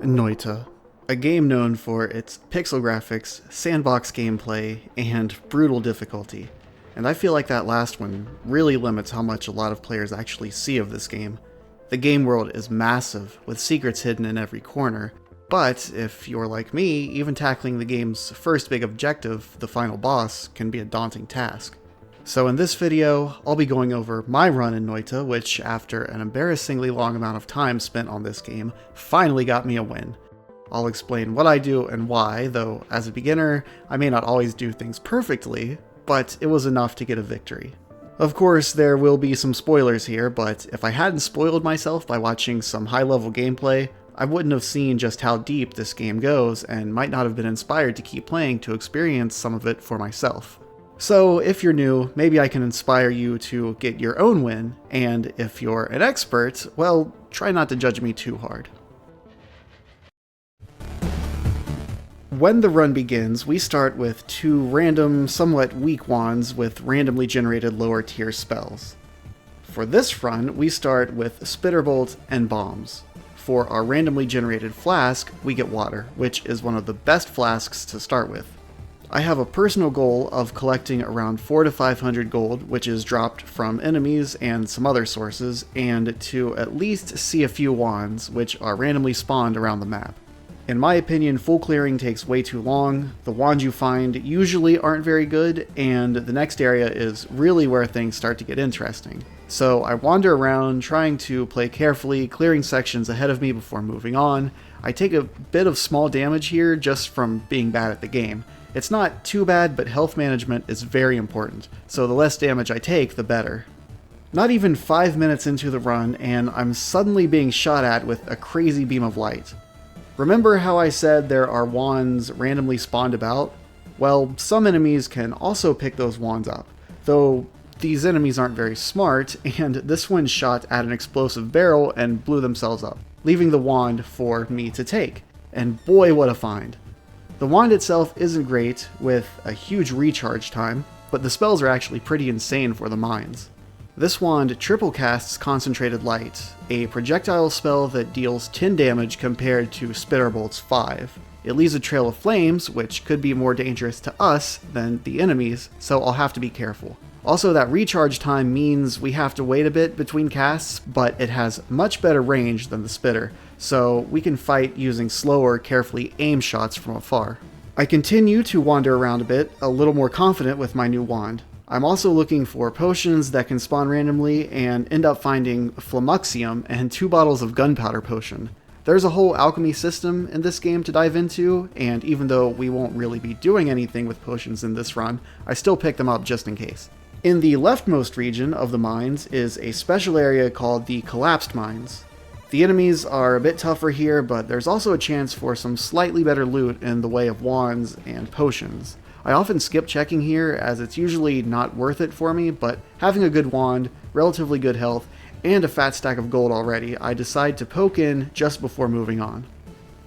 Noita, a game known for its pixel graphics, sandbox gameplay, and brutal difficulty. And I feel like that last one really limits how much a lot of players actually see of this game. The game world is massive, with secrets hidden in every corner, but if you're like me, even tackling the game's first big objective, the final boss, can be a daunting task. So in this video, I'll be going over my run in Noita, which, after an embarrassingly long amount of time spent on this game, finally got me a win. I'll explain what I do and why, though as a beginner, I may not always do things perfectly, but it was enough to get a victory. Of course, there will be some spoilers here, but if I hadn't spoiled myself by watching some high-level gameplay, I wouldn't have seen just how deep this game goes and might not have been inspired to keep playing to experience some of it for myself. So if you're new, maybe I can inspire you to get your own win, and if you're an expert, well, try not to judge me too hard. When the run begins, we start with two random, somewhat weak wands with randomly generated lower tier spells. For this run, we start with Spitterbolt and Bombs. For our randomly generated flask, we get water, which is one of the best flasks to start with. I have a personal goal of collecting around 400 to 500 gold, which is dropped from enemies and some other sources, and to at least see a few wands, which are randomly spawned around the map. In my opinion, full clearing takes way too long, the wands you find usually aren't very good, and the next area is really where things start to get interesting. So I wander around, trying to play carefully, clearing sections ahead of me before moving on. I take a bit of small damage here just from being bad at the game. It's not too bad, but health management is very important, so the less damage I take, the better. Not even 5 minutes into the run, and I'm suddenly being shot at with a crazy beam of light. Remember how I said there are wands randomly spawned about? Well, some enemies can also pick those wands up, though these enemies aren't very smart, and this one shot at an explosive barrel and blew themselves up, leaving the wand for me to take. And boy, what a find. The wand itself isn't great, with a huge recharge time, but the spells are actually pretty insane for the mines. This wand triple casts Concentrated Light, a projectile spell that deals 10 damage compared to Spitterbolt's 5. It leaves a trail of flames, which could be more dangerous to us than the enemies, so I'll have to be careful. Also, that recharge time means we have to wait a bit between casts, but it has much better range than the Spitter, so we can fight using slower, carefully aimed shots from afar. I continue to wander around a bit, a little more confident with my new wand. I'm also looking for potions that can spawn randomly and end up finding Flamuxium and 2 bottles of gunpowder potion. There's a whole alchemy system in this game to dive into, and even though we won't really be doing anything with potions in this run, I still pick them up just in case. In the leftmost region of the mines is a special area called the Collapsed Mines. The enemies are a bit tougher here, but there's also a chance for some slightly better loot in the way of wands and potions. I often skip checking here as it's usually not worth it for me, but having a good wand, relatively good health, and a fat stack of gold already, I decide to poke in just before moving on.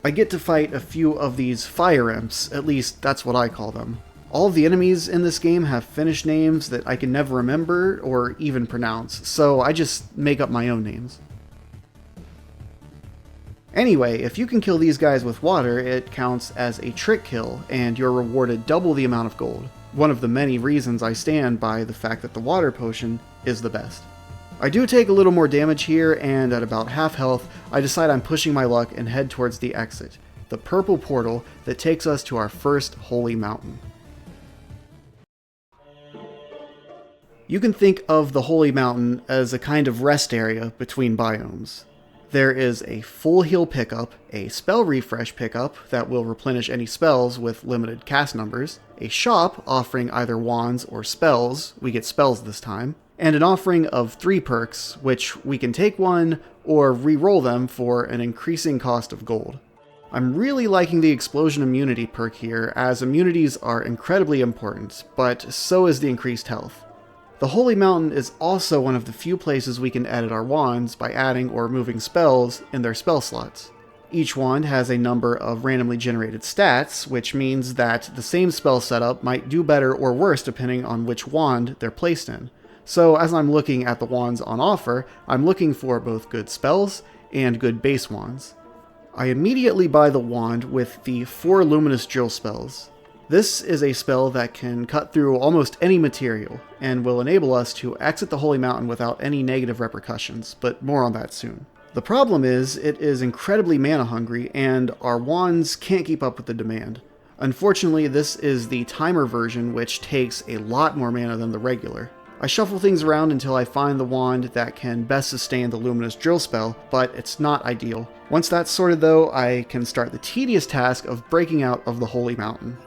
I get to fight a few of these fire imps, at least that's what I call them. All of the enemies in this game have Finnish names that I can never remember or even pronounce, so I just make up my own names. Anyway, if you can kill these guys with water, it counts as a trick kill, and you're rewarded double the amount of gold. One of the many reasons I stand by the fact that the water potion is the best. I do take a little more damage here, and at about half health, I decide I'm pushing my luck and head towards the exit, the purple portal that takes us to our first holy mountain. You can think of the Holy Mountain as a kind of rest area between biomes. There is a full heal pickup, a spell refresh pickup that will replenish any spells with limited cast numbers, a shop offering either wands or spells, we get spells this time, and an offering of 3 perks, which we can take one or re-roll them for an increasing cost of gold. I'm really liking the Explosion Immunity perk here, as immunities are incredibly important, but so is the increased health. The Holy Mountain is also one of the few places we can edit our wands by adding or removing spells in their spell slots. Each wand has a number of randomly generated stats, which means that the same spell setup might do better or worse depending on which wand they're placed in. So as I'm looking at the wands on offer, I'm looking for both good spells and good base wands. I immediately buy the wand with the 4 luminous drill spells. This is a spell that can cut through almost any material, and will enable us to exit the Holy Mountain without any negative repercussions, but more on that soon. The problem is, it is incredibly mana hungry, and our wands can't keep up with the demand. Unfortunately, this is the timer version, which takes a lot more mana than the regular. I shuffle things around until I find the wand that can best sustain the luminous drill spell, but it's not ideal. Once that's sorted though, I can start the tedious task of breaking out of the Holy Mountain.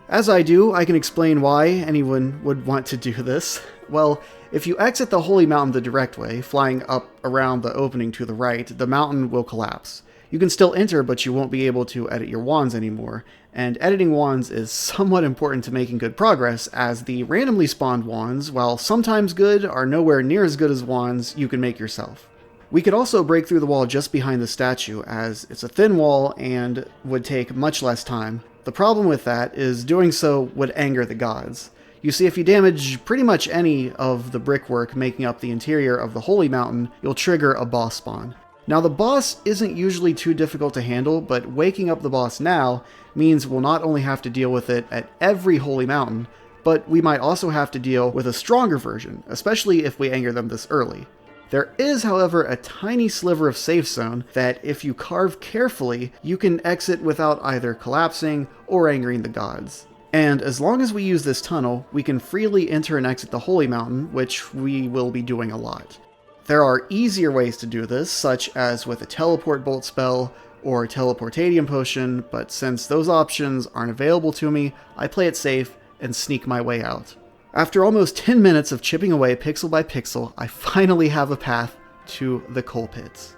As I do, I can explain why anyone would want to do this. Well, if you exit the Holy Mountain the direct way, flying up around the opening to the right, the mountain will collapse. You can still enter, but you won't be able to edit your wands anymore, and editing wands is somewhat important to making good progress, as the randomly spawned wands, while sometimes good, are nowhere near as good as wands you can make yourself. We could also break through the wall just behind the statue, as it's a thin wall and would take much less time. The problem with that is doing so would anger the gods. You see, if you damage pretty much any of the brickwork making up the interior of the Holy Mountain, you'll trigger a boss spawn. Now, the boss isn't usually too difficult to handle, but waking up the boss now means we'll not only have to deal with it at every Holy Mountain, but we might also have to deal with a stronger version, especially if we anger them this early. There is, however, a tiny sliver of safe zone that, if you carve carefully, you can exit without either collapsing or angering the gods. And as long as we use this tunnel, we can freely enter and exit the Holy Mountain, which we will be doing a lot. There are easier ways to do this, such as with a teleport bolt spell or a teleportadium potion, but since those options aren't available to me, I play it safe and sneak my way out. After almost 10 minutes of chipping away pixel by pixel, I finally have a path to the coal pits.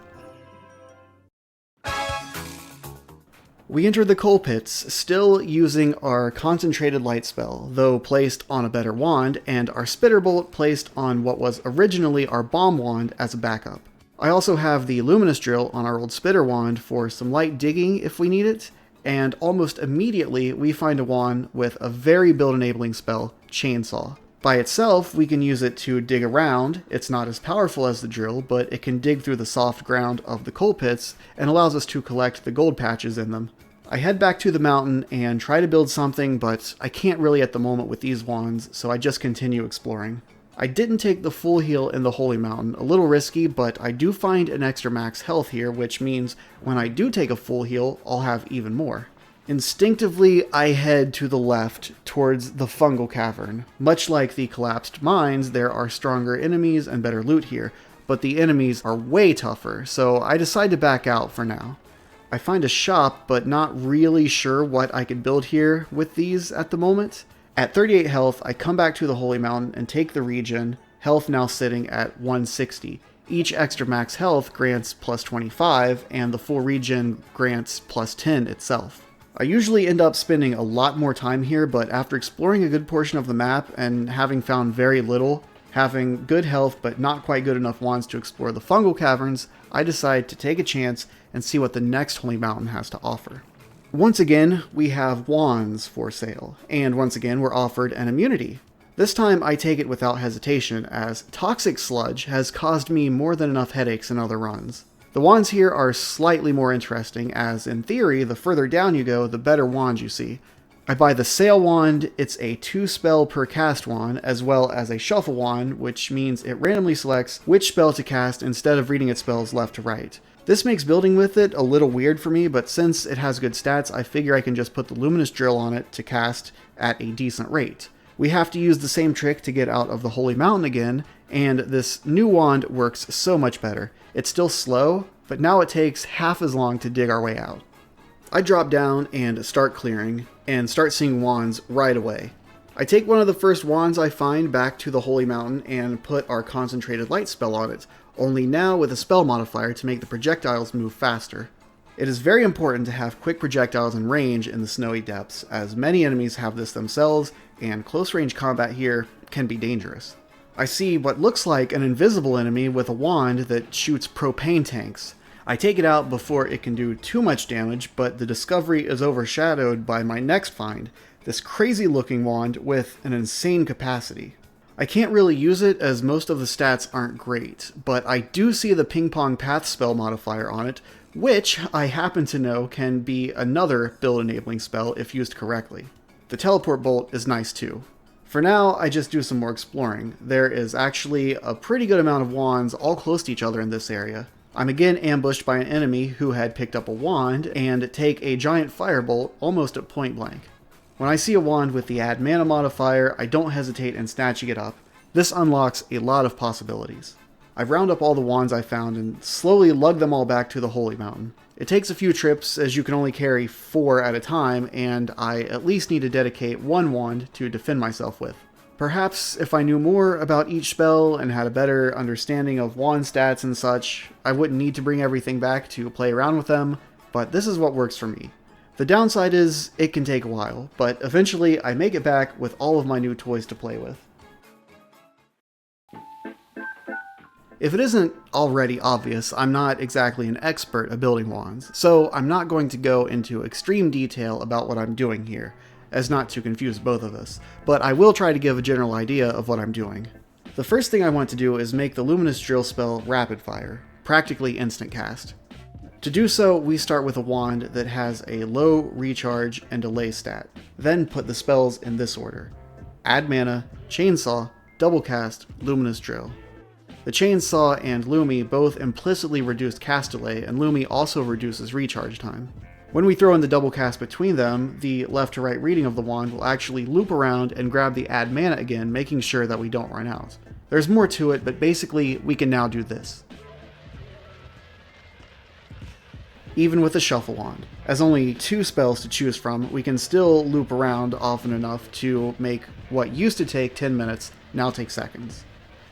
We entered the coal pits, still using our concentrated light spell, though placed on a better wand, and our spitter bolt placed on what was originally our bomb wand as a backup. I also have the luminous drill on our old spitter wand for some light digging if we need it, and almost immediately we find a wand with a very build-enabling spell, Chainsaw. By itself, we can use it to dig around. It's not as powerful as the drill, but it can dig through the soft ground of the coal pits and allows us to collect the gold patches in them. I head back to the mountain and try to build something, but I can't really at the moment with these wands, so I just continue exploring. I didn't take the full heal in the Holy Mountain, a little risky, but I do find an extra max health here, which means when I do take a full heal, I'll have even more. Instinctively, I head to the left towards the fungal cavern. Much like the collapsed mines, there are stronger enemies and better loot here, but the enemies are way tougher, so I decide to back out for now. I find a shop, but not really sure what I could build here with these at the moment. At 38 health, I come back to the Holy Mountain and take the regen, health now sitting at 160. Each extra max health grants plus 25, and the full regen grants plus 10 itself. I usually end up spending a lot more time here, but after exploring a good portion of the map and having found very little, having good health but not quite good enough wands to explore the fungal caverns, I decide to take a chance and see what the next Holy Mountain has to offer. Once again, we have wands for sale, and once again we're offered an immunity. This time I take it without hesitation, as Toxic Sludge has caused me more than enough headaches in other runs. The wands here are slightly more interesting, as in theory, the further down you go, the better wands you see. I buy the Sail Wand. It's a 2 spell per cast wand, as well as a Shuffle Wand, which means it randomly selects which spell to cast instead of reading its spells left to right. This makes building with it a little weird for me, but since it has good stats, I figure I can just put the Luminous Drill on it to cast at a decent rate. We have to use the same trick to get out of the Holy Mountain again, and this new wand works so much better. It's still slow, but now it takes half as long to dig our way out. I drop down and start clearing, and start seeing wands right away. I take one of the first wands I find back to the Holy Mountain and put our concentrated light spell on it, only now with a spell modifier to make the projectiles move faster. It is very important to have quick projectiles in range in the snowy depths, as many enemies have this themselves, and close range combat here can be dangerous. I see what looks like an invisible enemy with a wand that shoots propane tanks. I take it out before it can do too much damage, but the discovery is overshadowed by my next find, this crazy looking wand with an insane capacity. I can't really use it as most of the stats aren't great, but I do see the Ping Pong Path spell modifier on it, which I happen to know can be another build-enabling spell if used correctly. The Teleport Bolt is nice too. For now, I just do some more exploring. There is actually a pretty good amount of wands all close to each other in this area. I'm again ambushed by an enemy who had picked up a wand and take a giant firebolt almost at point blank. When I see a wand with the add mana modifier, I don't hesitate in snatching it up. This unlocks a lot of possibilities. I round up all the wands I found and slowly lug them all back to the Holy Mountain. It takes a few trips as you can only carry 4 at a time, and I at least need to dedicate 1 wand to defend myself with. Perhaps if I knew more about each spell and had a better understanding of wand stats and such, I wouldn't need to bring everything back to play around with them, but this is what works for me. The downside is, it can take a while, but eventually I make it back with all of my new toys to play with. If it isn't already obvious, I'm not exactly an expert at building wands, so I'm not going to go into extreme detail about what I'm doing here, as not to confuse both of us, but I will try to give a general idea of what I'm doing. The first thing I want to do is make the Luminous Drill spell rapid fire, practically instant cast. To do so, we start with a wand that has a low recharge and delay stat, then put the spells in this order: Add Mana, Chainsaw, Double Cast, Luminous Drill. The Chainsaw and Lumi both implicitly reduce cast delay, and Lumi also reduces recharge time. When we throw in the double cast between them, the left to right reading of the wand will actually loop around and grab the add mana again, making sure that we don't run out. There's more to it, but basically we can now do this. Even with the shuffle wand. As only 2 spells to choose from, we can still loop around often enough to make what used to take 10 minutes now take seconds.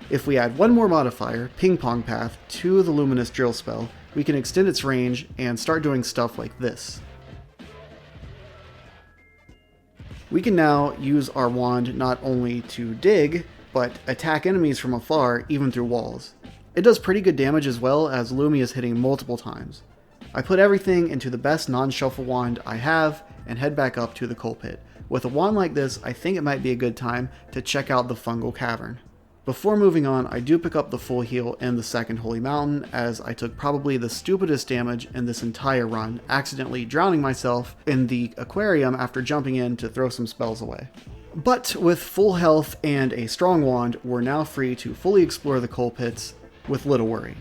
If we add 1 more modifier, Ping Pong Path, to the Luminous Drill spell, we can extend its range and start doing stuff like this. We can now use our wand not only to dig, but attack enemies from afar, even through walls. It does pretty good damage as well, as Lumi is hitting multiple times. I put everything into the best non-shuffle wand I have and head back up to the coal pit. With a wand like this, I think it might be a good time to check out the fungal cavern. Before moving on, I do pick up the full heal in the second Holy Mountain, as I took probably the stupidest damage in this entire run, accidentally drowning myself in the aquarium after jumping in to throw some spells away. But with full health and a strong wand, we're now free to fully explore the coal pits with little worry.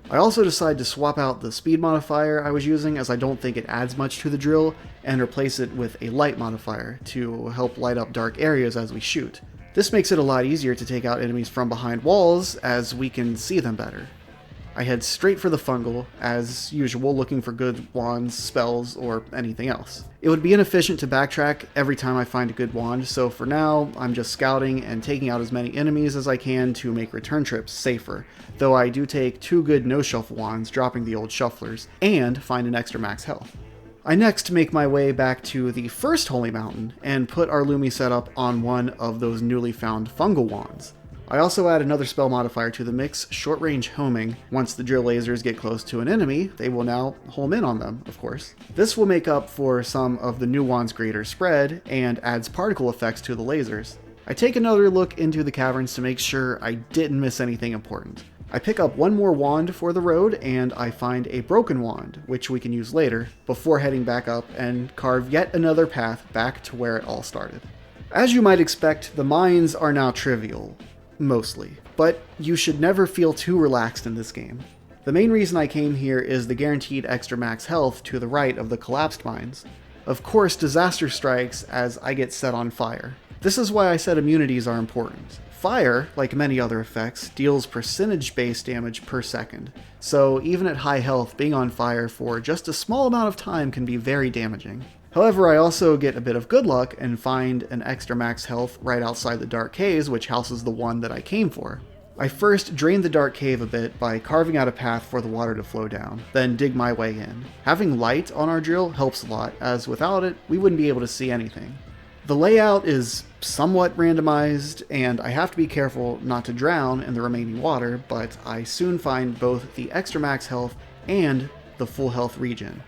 I also decide to swap out the speed modifier I was using, as I don't think it adds much to the drill, and replace it with a light modifier to help light up dark areas as we shoot. This makes it a lot easier to take out enemies from behind walls, as we can see them better. I head straight for the fungal, as usual, looking for good wands, spells, or anything else. It would be inefficient to backtrack every time I find a good wand, so for now, I'm just scouting and taking out as many enemies as I can to make return trips safer, though I do take 2 good no-shuffle wands, dropping the old shufflers, and find an extra max health. I next make my way back to the first Holy Mountain and put our Lumi setup on one of those newly found fungal wands. I also add another spell modifier to the mix, short range homing. Once the drill lasers get close to an enemy, they will now home in on them, of course. This will make up for some of the new wand's greater spread and adds particle effects to the lasers. I take another look into the caverns to make sure I didn't miss anything important. I pick up 1 more wand for the road, and I find a broken wand, which we can use later, before heading back up and carve yet another path back to where it all started. As you might expect, the mines are now trivial. Mostly. But you should never feel too relaxed in this game. The main reason I came here is the guaranteed extra max health to the right of the collapsed mines. Of course, disaster strikes as I get set on fire. This is why I said immunities are important. Fire, like many other effects, deals percentage-based damage per second, so even at high health, being on fire for just a small amount of time can be very damaging. However, I also get a bit of good luck and find an extra max health right outside the dark caves, which houses the one that I came for. I first drain the dark cave a bit by carving out a path for the water to flow down, then dig my way in. Having light on our drill helps a lot, as without it, we wouldn't be able to see anything. The layout is somewhat randomized, and I have to be careful not to drown in the remaining water, but I soon find both the extra max health and the full health regen.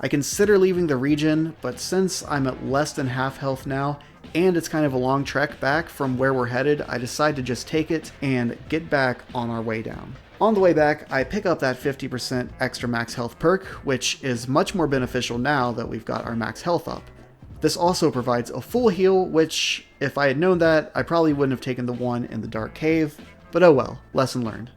I consider leaving the region, but since I'm at less than half health now, and it's kind of a long trek back from where we're headed, I decide to just take it and get back on our way down. On the way back, I pick up that 50% extra max health perk, which is much more beneficial now that we've got our max health up. This also provides a full heal, which, if I had known that, I probably wouldn't have taken the one in the dark cave, but oh well, lesson learned.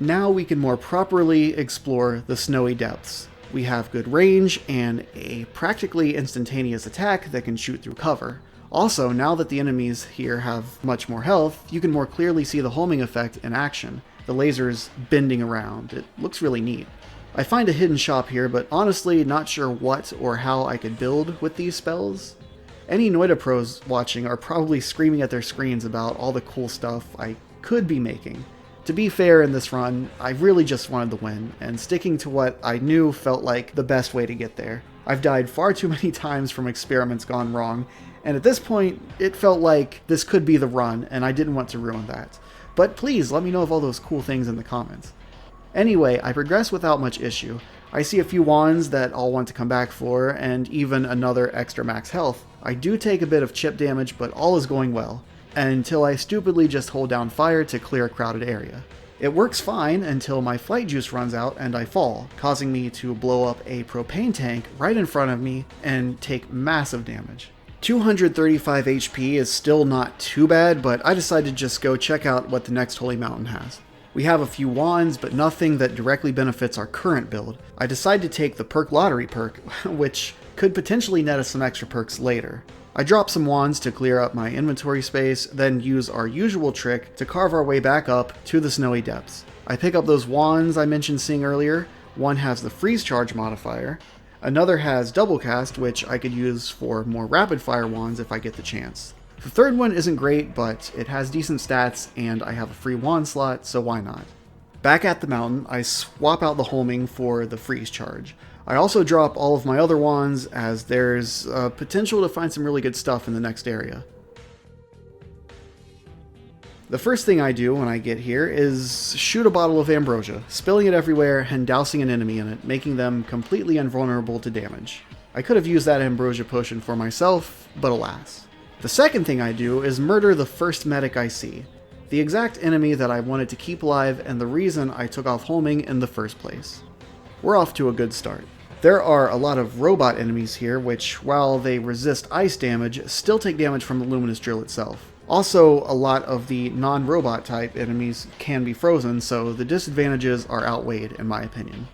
Now we can more properly explore the snowy depths. We have good range and a practically instantaneous attack that can shoot through cover. Also, now that the enemies here have much more health, you can more clearly see the homing effect in action. The lasers bending around. It looks really neat. I find a hidden shop here, but honestly not sure what or how I could build with these spells. Any Noita pros watching are probably screaming at their screens about all the cool stuff I could be making. To be fair, in this run, I really just wanted the win, and sticking to what I knew felt like the best way to get there. I've died far too many times from experiments gone wrong, and at this point, it felt like this could be the run, and I didn't want to ruin that. But please, let me know of all those cool things in the comments. Anyway, I progress without much issue. I see a few wands that I'll want to come back for, and even another extra max health. I do take a bit of chip damage, but all is going well, until I stupidly just hold down fire to clear a crowded area. It works fine until my flight juice runs out and I fall, causing me to blow up a propane tank right in front of me and take massive damage. 235 HP is still not too bad, but I decided to just go check out what the next holy mountain has. We have a few wands, but nothing that directly benefits our current build. I decide to take the perk lottery perk, which could potentially net us some extra perks later. I drop some wands to clear up my inventory space, then use our usual trick to carve our way back up to the snowy depths. I pick up those wands I mentioned seeing earlier. One has the freeze charge modifier. Another has double cast, which I could use for more rapid fire wands if I get the chance. The third one isn't great, but it has decent stats and I have a free wand slot, so why not? Back at the mountain, I swap out the homing for the freeze charge. I also drop all of my other wands, as there's potential to find some really good stuff in the next area. The first thing I do when I get here is shoot a bottle of ambrosia, spilling it everywhere and dousing an enemy in it, making them completely invulnerable to damage. I could have used that ambrosia potion for myself, but alas. The second thing I do is murder the first medic I see, the exact enemy that I wanted to keep alive and the reason I took off homing in the first place. We're off to a good start. There are a lot of robot enemies here, which, while they resist ice damage, still take damage from the luminous drill itself. Also, a lot of the non-robot type enemies can be frozen, so the disadvantages are outweighed in my opinion.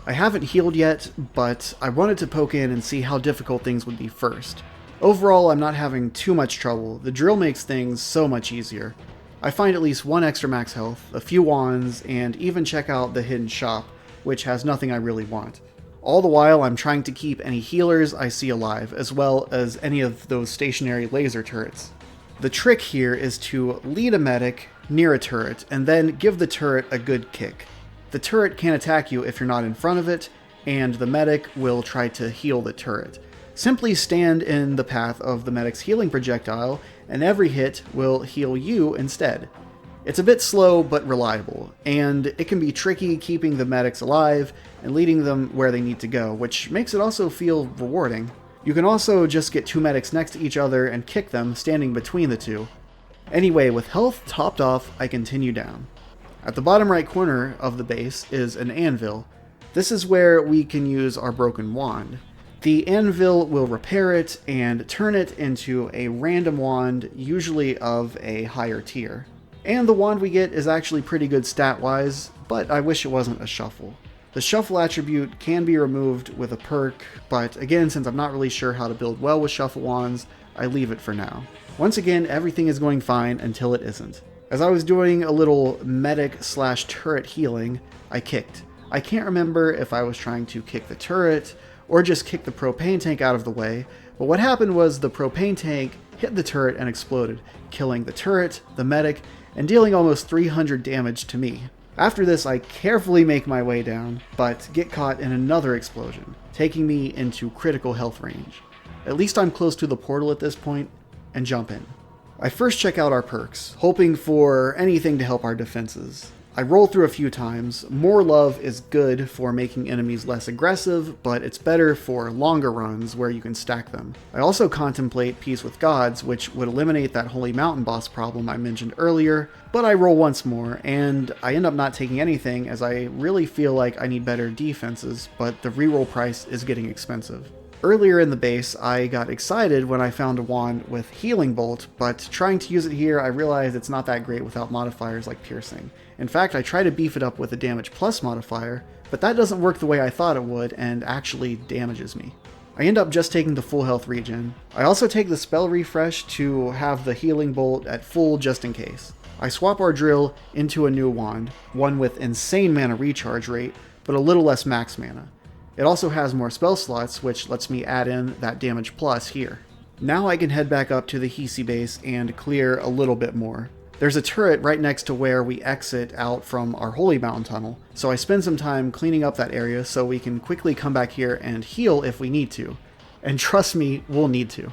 I haven't healed yet, but I wanted to poke in and see how difficult things would be first. Overall, I'm not having too much trouble. The drill makes things so much easier. I find at least one extra max health, a few wands, and even check out the hidden shop, which has nothing I really want. All the while, I'm trying to keep any healers I see alive, as well as any of those stationary laser turrets. The trick here is to lead a medic near a turret, and then give the turret a good kick. The turret can't attack you if you're not in front of it, and the medic will try to heal the turret. Simply stand in the path of the medic's healing projectile, and every hit will heal you instead. It's a bit slow but reliable, and it can be tricky keeping the medics alive and leading them where they need to go, which makes it also feel rewarding. You can also just get two medics next to each other and kick them, standing between the two. Anyway, with health topped off, I continue down. At the bottom right corner of the base is an anvil. This is where we can use our broken wand. The anvil will repair it and turn it into a random wand, usually of a higher tier. And the wand we get is actually pretty good stat-wise, but I wish it wasn't a shuffle. The shuffle attribute can be removed with a perk, but again, since I'm not really sure how to build well with shuffle wands, I leave it for now. Once again, everything is going fine until it isn't. As I was doing a little medic/turret healing, I kicked. I can't remember if I was trying to kick the turret, or just kick the propane tank out of the way, but what happened was the propane tank hit the turret and exploded, killing the turret, the medic, and dealing almost 300 damage to me. After this, I carefully make my way down, but get caught in another explosion, taking me into critical health range. At least I'm close to the portal at this point, and jump in. I first check out our perks, hoping for anything to help our defenses. I roll through a few times. More love is good for making enemies less aggressive, but it's better for longer runs where you can stack them. I also contemplate Peace with Gods, which would eliminate that Holy Mountain boss problem I mentioned earlier, but I roll once more, and I end up not taking anything as I really feel like I need better defenses, but the reroll price is getting expensive. Earlier in the base, I got excited when I found a wand with Healing Bolt, but trying to use it here, I realized it's not that great without modifiers like Piercing. In fact, I try to beef it up with a Damage Plus modifier, but that doesn't work the way I thought it would and actually damages me. I end up just taking the full health regen. I also take the spell refresh to have the Healing Bolt at full just in case. I swap our drill into a new wand, one with insane mana recharge rate, but a little less max mana. It also has more spell slots, which lets me add in that damage plus here. Now I can head back up to the Hisi base and clear a little bit more. There's a turret right next to where we exit out from our Holy Mountain tunnel, so I spend some time cleaning up that area so we can quickly come back here and heal if we need to. And trust me, we'll need to.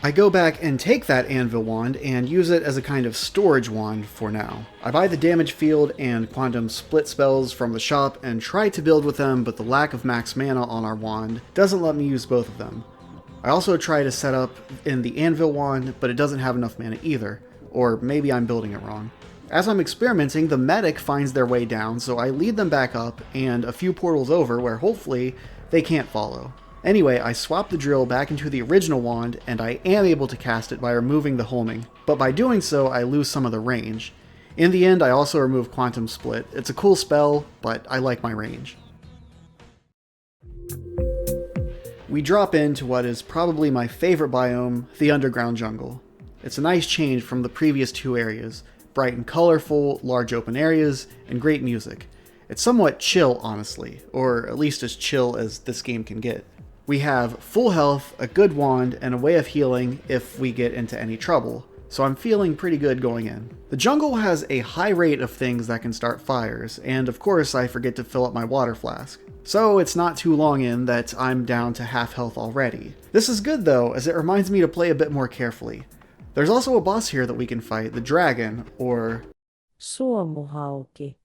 I go back and take that Anvil wand and use it as a kind of storage wand for now. I buy the damage field and quantum split spells from the shop and try to build with them, but the lack of max mana on our wand doesn't let me use both of them. I also try to set up in the Anvil wand, but it doesn't have enough mana either, or maybe I'm building it wrong. As I'm experimenting, the medic finds their way down, so I lead them back up and a few portals over where hopefully they can't follow. Anyway, I swap the drill back into the original wand, and I am able to cast it by removing the homing, but by doing so, I lose some of the range. In the end, I also remove Quantum Split. It's a cool spell, but I like my range. We drop into what is probably my favorite biome, the underground jungle. It's a nice change from the previous two areas, bright and colorful, large open areas, and great music. It's somewhat chill, honestly, or at least as chill as this game can get. We have full health, a good wand, and a way of healing if we get into any trouble, so I'm feeling pretty good going in. The jungle has a high rate of things that can start fires, and of course I forget to fill up my water flask. So it's not too long in that I'm down to half health already. This is good though, as it reminds me to play a bit more carefully. There's also a boss here that we can fight, the dragon, or Suomuhauki.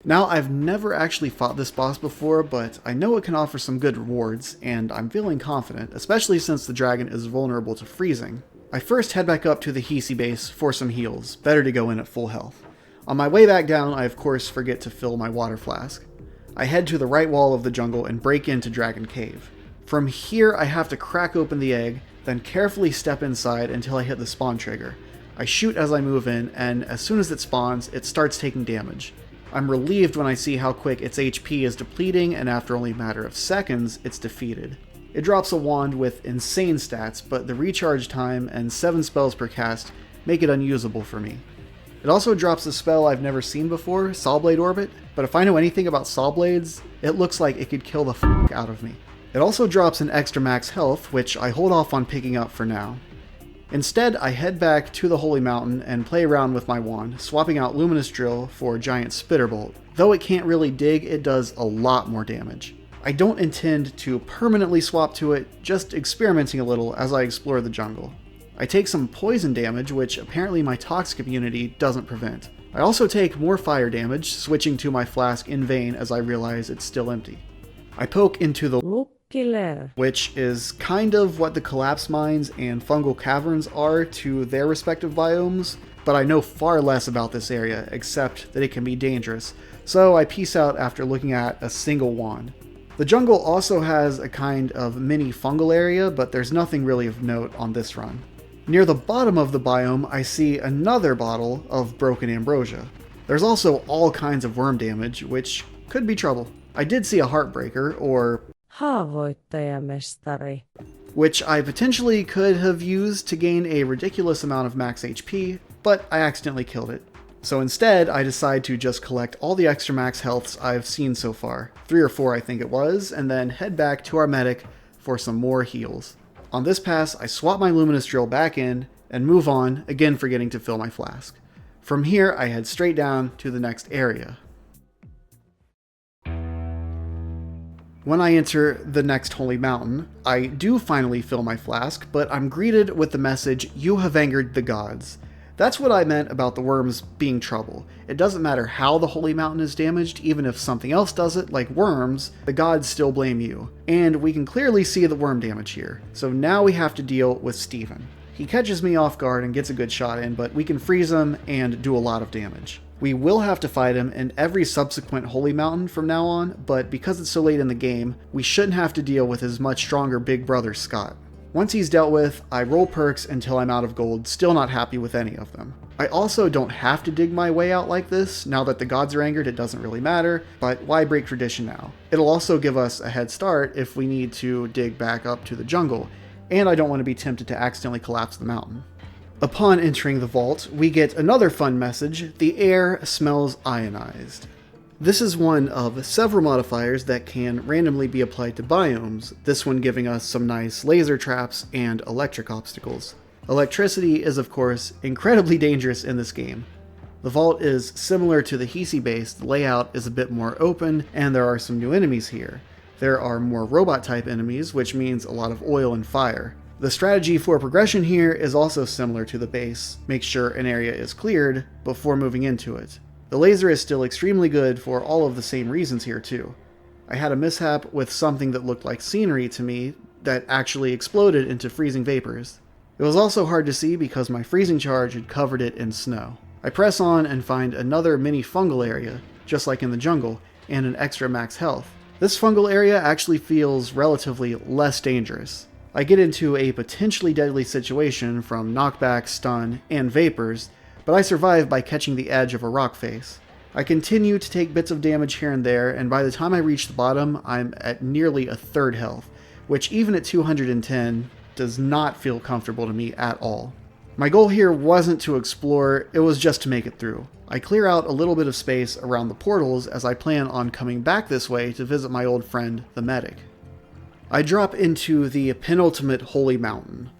Now, I've never actually fought this boss before, but I know it can offer some good rewards, and I'm feeling confident, especially since the dragon is vulnerable to freezing. I first head back up to the Hisi base for some heals, better to go in at full health. On my way back down, I of course forget to fill my water flask. I head to the right wall of the jungle and break into Dragon Cave. From here, I have to crack open the egg, then carefully step inside until I hit the spawn trigger. I shoot as I move in, and as soon as it spawns, it starts taking damage. I'm relieved when I see how quick its HP is depleting, and after only a matter of seconds, it's defeated. It drops a wand with insane stats, but the recharge time and 7 spells per cast make it unusable for me. It also drops a spell I've never seen before, Sawblade Orbit, but if I know anything about Saw Blades, it looks like it could kill the f*** out of me. It also drops an extra max health, which I hold off on picking up for now. Instead, I head back to the Holy Mountain and play around with my wand, swapping out Luminous Drill for Giant Spitter Bolt. Though it can't really dig, it does a lot more damage. I don't intend to permanently swap to it, just experimenting a little as I explore the jungle. I take some poison damage, which apparently my toxic immunity doesn't prevent. I also take more fire damage, switching to my flask in vain as I realize it's still empty. I poke into the Killer. which is kind of what the collapse mines and fungal caverns are to their respective biomes, but I know far less about this area, except that it can be dangerous, so I peace out after looking at a single wand. The jungle also has a kind of mini fungal area, but there's nothing really of note on this run. Near the bottom of the biome, I see another bottle of broken ambrosia. There's also all kinds of worm damage, which could be trouble. I did see a Heartbreaker, or Haavoittajamestari. which I potentially could have used to gain a ridiculous amount of max HP, but I accidentally killed it. So instead, I decide to just collect all the extra max healths I've seen so far, 3 or 4 I think it was, and then head back to our medic for some more heals. On this pass, I swap my Luminous Drill back in and move on, again forgetting to fill my flask. From here, I head straight down to the next area. When I enter the next Holy Mountain, I do finally fill my flask, but I'm greeted with the message, "You have angered the gods." That's what I meant about the worms being trouble. It doesn't matter how the Holy Mountain is damaged, even if something else does it, like worms, the gods still blame you. And we can clearly see the worm damage here. So now we have to deal with Steven. He catches me off guard and gets a good shot in, but we can freeze him and do a lot of damage. We will have to fight him in every subsequent Holy Mountain from now on, but because it's so late in the game, we shouldn't have to deal with his much stronger big brother Scott. Once he's dealt with, I roll perks until I'm out of gold, still not happy with any of them. I also don't have to dig my way out like this. Now that the gods are angered, it doesn't really matter, but why break tradition now? It'll also give us a head start if we need to dig back up to the jungle, and I don't want to be tempted to accidentally collapse the mountain. Upon entering the vault, we get another fun message: the air smells ionized. This is one of several modifiers that can randomly be applied to biomes, this one giving us some nice laser traps and electric obstacles. Electricity is of course incredibly dangerous in this game. The vault is similar to the Hisi base, the layout is a bit more open, and there are some new enemies here. There are more robot type enemies, which means a lot of oil and fire. The strategy for progression here is also similar to the base: make sure an area is cleared before moving into it. The laser is still extremely good for all of the same reasons here too. I had a mishap with something that looked like scenery to me that actually exploded into freezing vapors. It was also hard to see because my freezing charge had covered it in snow. I press on and find another mini fungal area, just like in the jungle, and an extra max health. This fungal area actually feels relatively less dangerous. I get into a potentially deadly situation from knockback, stun, and vapors, but I survive by catching the edge of a rock face. I continue to take bits of damage here and there, and by the time I reach the bottom, I'm at nearly a third health, which even at 210 does not feel comfortable to me at all. My goal here wasn't to explore, it was just to make it through. I clear out a little bit of space around the portals as I plan on coming back this way to visit my old friend, the medic. I drop into the penultimate Holy Mountain.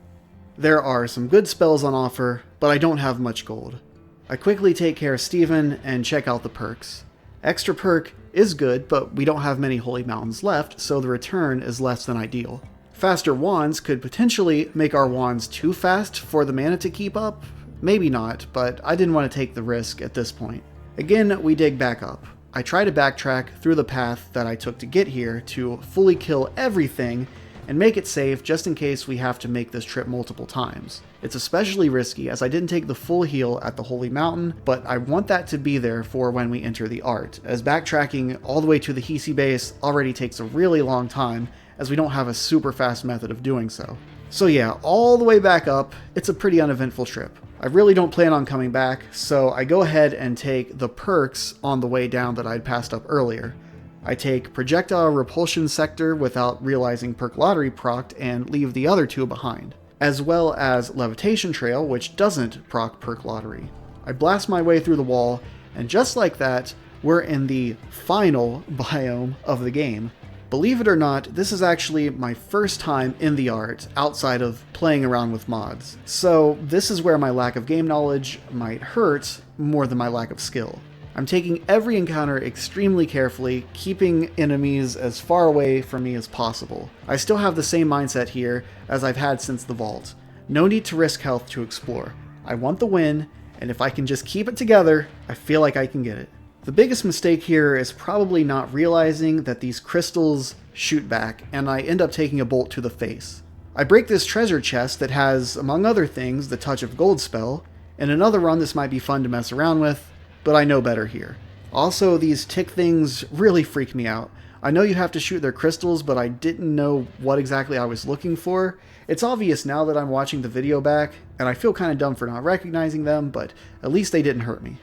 There are some good spells on offer, but I don't have much gold. I quickly take care of Steven and check out the perks. Extra perk is good, but we don't have many Holy Mountains left, so the return is less than ideal. Faster wands could potentially make our wands too fast for the mana to keep up. Maybe not, but I didn't want to take the risk at this point. Again, we dig back up. I try to backtrack through the path that I took to get here to fully kill everything and make it safe just in case we have to make this trip multiple times. It's especially risky as I didn't take the full heal at the Holy Mountain, but I want that to be there for when we enter the art, as backtracking all the way to the Hisi base already takes a really long time as we don't have a super fast method of doing so. So yeah, all the way back up, it's a pretty uneventful trip. I really don't plan on coming back, so I go ahead and take the perks on the way down that I'd passed up earlier. I take Projectile Repulsion Sector without realizing Perk Lottery procced and leave the other two behind, as well as Levitation Trail, which doesn't proc Perk Lottery. I blast my way through the wall, and just like that, we're in the final biome of the game. Believe it or not, this is actually my first time in the art outside of playing around with mods. So this is where my lack of game knowledge might hurt more than my lack of skill. I'm taking every encounter extremely carefully, keeping enemies as far away from me as possible. I still have the same mindset here as I've had since the vault. No need to risk health to explore. I want the win, and if I can just keep it together, I feel like I can get it. The biggest mistake here is probably not realizing that these crystals shoot back, and I end up taking a bolt to the face. I break this treasure chest that has, among other things, the Touch of Gold spell. In another run this might be fun to mess around with, but I know better here. Also, these tick things really freak me out. I know you have to shoot their crystals, but I didn't know what exactly I was looking for. It's obvious now that I'm watching the video back, and I feel kind of dumb for not recognizing them, but at least they didn't hurt me.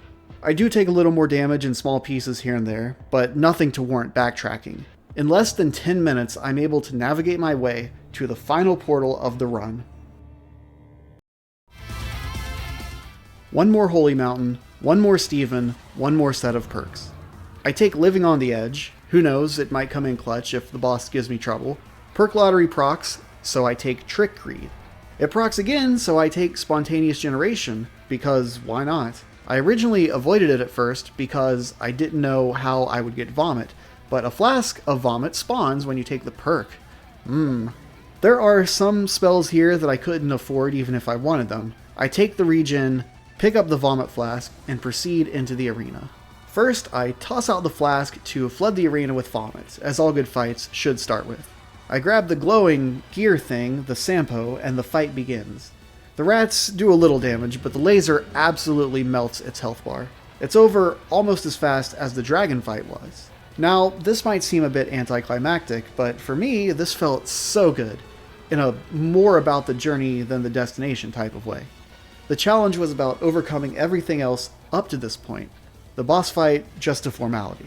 I do take a little more damage in small pieces here and there, but nothing to warrant backtracking. In less than 10 minutes, I'm able to navigate my way to the final portal of the run. One more Holy Mountain, one more Steven, one more set of perks. I take Living on the Edge. Who knows, it might come in clutch if the boss gives me trouble. Perk Lottery procs, so I take Trick Greed. It procs again, so I take Spontaneous Generation, because why not? I originally avoided it at first because I didn't know how I would get Vomit, but a flask of Vomit spawns when you take the perk. There are some spells here that I couldn't afford even if I wanted them. I take the regen pick up the vomit flask, and proceed into the arena. First, I toss out the flask to flood the arena with vomit, as all good fights should start with. I grab the glowing gear thing, the Sampo, and the fight begins. The rats do a little damage, but the laser absolutely melts its health bar. It's over almost as fast as the dragon fight was. Now, this might seem a bit anticlimactic, but for me, this felt so good, in a more about the journey than the destination type of way. The challenge was about overcoming everything else up to this point. The boss fight, just a formality.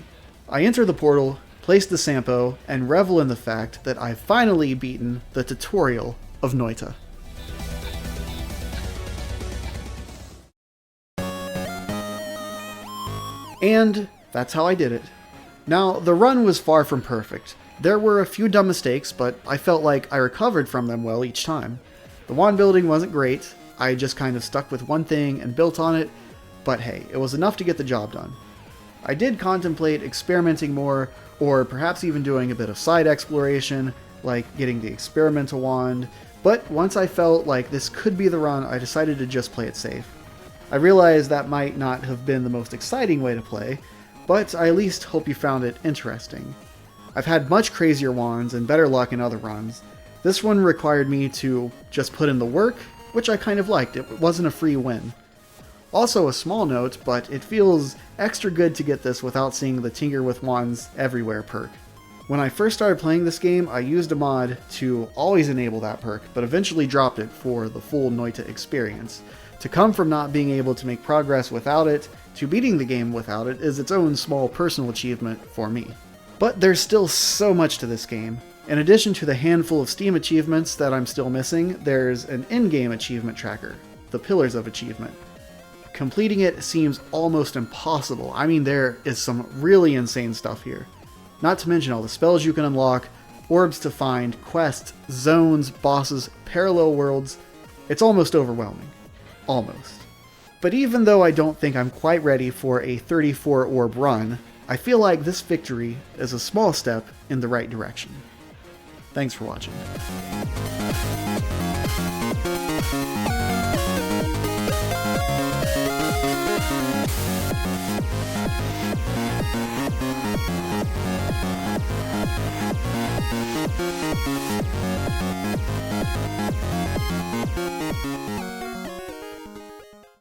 I enter the portal, place the Sampo, and revel in the fact that I've finally beaten the tutorial of Noita. And that's how I did it. Now, the run was far from perfect. There were a few dumb mistakes, but I felt like I recovered from them well each time. The wand building wasn't great. I just kind of stuck with one thing and built on it, but hey, it was enough to get the job done. I did contemplate experimenting more, or perhaps even doing a bit of side exploration, like getting the experimental wand, but once I felt like this could be the run, I decided to just play it safe. I realize that might not have been the most exciting way to play, but I at least hope you found it interesting. I've had much crazier wands and better luck in other runs. This one required me to just put in the work, which I kind of liked. It wasn't a free win. Also a small note, but it feels extra good to get this without seeing the Tinker with Wands Everywhere perk. When I first started playing this game, I used a mod to always enable that perk, but eventually dropped it for the full Noita experience. To come from not being able to make progress without it to beating the game without it is its own small personal achievement for me. But there's still so much to this game. In addition to the handful of Steam achievements that I'm still missing, there's an in-game achievement tracker, the Pillars of Achievement. Completing it seems almost impossible. I mean, there is some really insane stuff here. Not to mention all the spells you can unlock, orbs to find, quests, zones, bosses, parallel worlds. It's almost overwhelming. Almost. But even though I don't think I'm quite ready for a 34 orb run, I feel like this victory is a small step in the right direction. Thanks for watching.